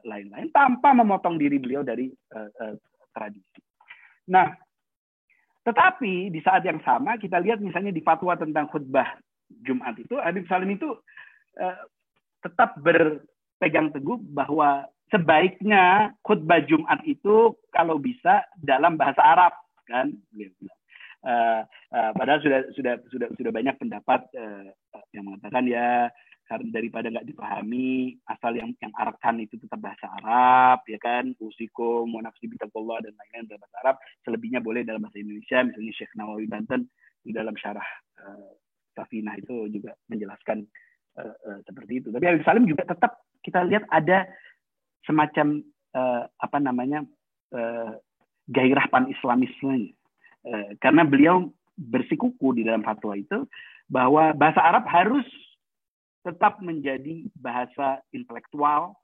lain-lain, tanpa memotong diri beliau dari tradisi. Nah, tetapi di saat yang sama kita lihat misalnya di fatwa tentang khutbah Jumat itu, Habib Salim itu tetap berpegang teguh bahwa sebaiknya khutbah Jumat itu kalau bisa dalam bahasa Arab, kan? Padahal sudah banyak pendapat yang mengatakan ya karena daripada nggak dipahami asal yang arkan itu tetap bahasa Arab, ya kan? Usikum wa nafsi bitaqullah dan lain-lain dalam bahasa Arab, selebihnya boleh dalam bahasa Indonesia. Misalnya Syekh Nawawi Banten di dalam syarah Safinah itu juga menjelaskan seperti itu. Tapi Habib Salim juga tetap kita lihat ada semacam gairah pan-islamismenya, karena beliau bersikuku di dalam fatwa itu bahwa bahasa Arab harus tetap menjadi bahasa intelektual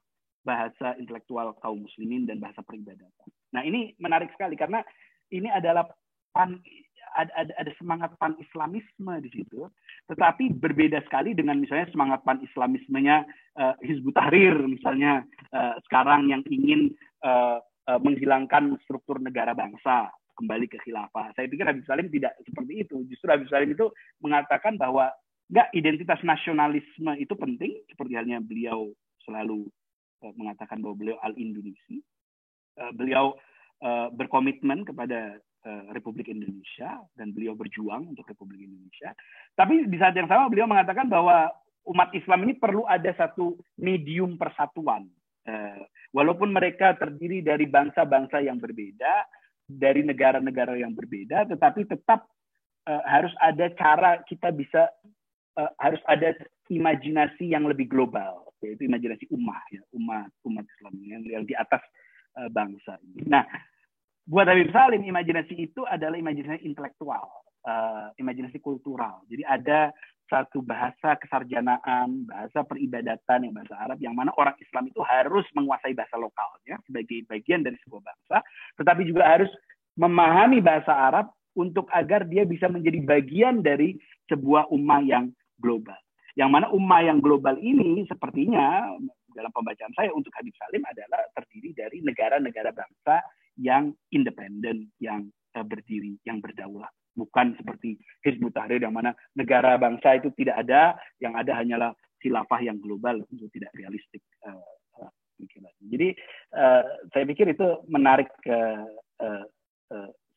kaum muslimin dan bahasa peribadatan. Nah, ini menarik sekali karena ini adalah ada semangat pan-islamisme di situ, tetapi berbeda sekali dengan misalnya semangat pan-islamismenya Hizbut Tahrir misalnya sekarang yang ingin menghilangkan struktur negara bangsa, kembali ke khilafah. Saya pikir Habib Salim tidak seperti itu. Justru Habib Salim itu mengatakan bahwa enggak, identitas nasionalisme itu penting, seperti halnya beliau selalu mengatakan bahwa beliau al-Indonesi. Beliau berkomitmen kepada Republik Indonesia dan beliau berjuang untuk Republik Indonesia. Tapi di saat yang sama beliau mengatakan bahwa umat Islam ini perlu ada satu medium persatuan. Walaupun mereka terdiri dari bangsa-bangsa yang berbeda, dari negara-negara yang berbeda, tetapi tetap harus ada cara kita bisa harus ada imajinasi yang lebih global, yaitu imajinasi umat Islam yang di atas bangsa ini. Nah, buat Habib Salim, imajinasi itu adalah imajinasi intelektual, imajinasi kultural. Jadi ada satu bahasa kesarjanaan, bahasa peribadatan yang bahasa Arab, yang mana orang Islam itu harus menguasai bahasa lokalnya sebagai bagian dari sebuah bangsa, tetapi juga harus memahami bahasa Arab untuk agar dia bisa menjadi bagian dari sebuah ummah yang global. Yang mana ummah yang global ini sepertinya dalam pembacaan saya untuk Habib Salim adalah terdiri dari negara-negara bangsa yang independen, yang berdiri, yang berdaulat. Bukan seperti Hizbut Tahrir yang mana negara bangsa itu tidak ada, yang ada hanyalah khilafah yang global, itu tidak realistik. Jadi saya pikir itu menarik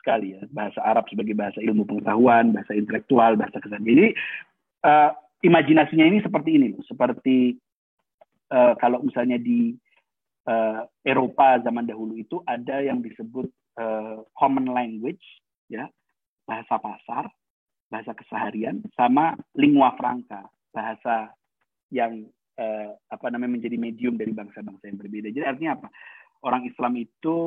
sekali ya, bahasa Arab sebagai bahasa ilmu pengetahuan, bahasa intelektual, bahasa kesadaran. Jadi imajinasinya ini seperti ini, seperti kalau misalnya di Eropa zaman dahulu itu ada yang disebut common language, ya, bahasa pasar, bahasa keseharian, sama lingua franca, bahasa yang menjadi medium dari bangsa-bangsa yang berbeda. Jadi artinya apa? Orang Islam itu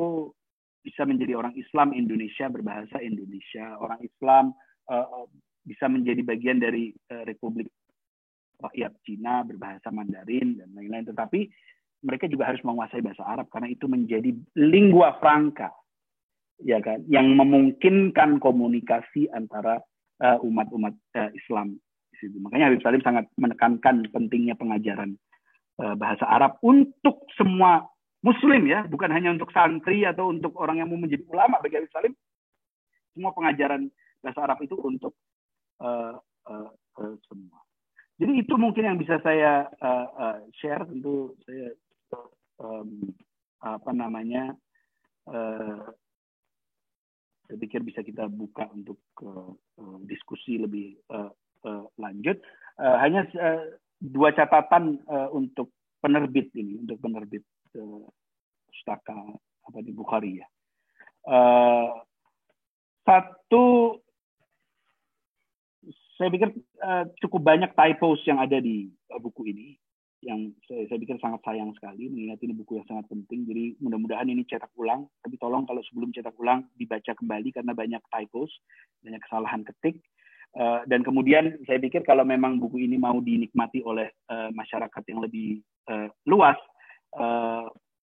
bisa menjadi orang Islam Indonesia berbahasa Indonesia, orang Islam bisa menjadi bagian dari Republik Rakyat Cina berbahasa Mandarin dan lain-lain. Tetapi mereka juga harus menguasai bahasa Arab karena itu menjadi lingua franca, ya kan, yang memungkinkan komunikasi antara umat-umat Islam di situ. Makanya Habib Salim sangat menekankan pentingnya pengajaran bahasa Arab untuk semua Muslim, ya, bukan hanya untuk santri atau untuk orang yang mau menjadi ulama. Bagi Habib Salim, semua pengajaran bahasa Arab itu untuk semua. Jadi itu mungkin yang bisa saya share. Tentu saya saya pikir bisa kita buka untuk diskusi lebih lanjut. Hanya dua catatan untuk penerbit ini, untuk penerbit pustaka di Bukhari, ya. Satu, saya pikir cukup banyak typos yang ada di buku ini, yang saya pikir sangat sayang sekali, mengingat ini buku yang sangat penting. Jadi mudah-mudahan ini cetak ulang, tapi tolong kalau sebelum cetak ulang dibaca kembali karena banyak typos, banyak kesalahan ketik. Dan kemudian saya pikir kalau memang buku ini mau dinikmati oleh masyarakat yang lebih luas,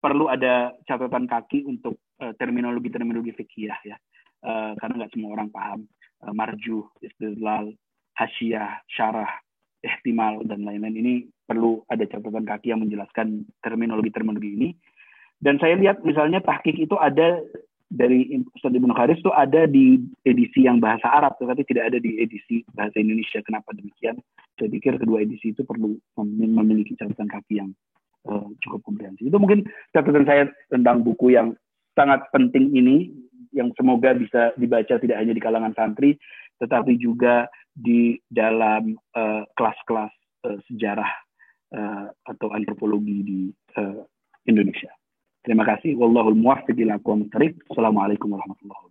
perlu ada catatan kaki untuk terminologi fikih, ya, karena nggak semua orang paham marjuh, istidlal, hasyah, syarah, ihtimal, dan lain-lain. Ini perlu ada catatan kaki yang menjelaskan terminologi ini. Dan saya lihat misalnya tahqiq itu ada dari Ustaz Ibnu Kharis itu ada di edisi yang bahasa Arab, tetapi tidak ada di edisi bahasa Indonesia. Kenapa demikian? Saya pikir kedua edisi itu perlu memiliki catatan kaki yang cukup komprehensif. Itu mungkin catatan saya tentang buku yang sangat penting ini, yang semoga bisa dibaca tidak hanya di kalangan santri, tetapi juga di dalam kelas-kelas sejarah atau antropologi di Indonesia. Terima kasih. Wallahul muwaffiq ila aqwamit thariq. Assalamualaikum warahmatullahi wabarakatuh.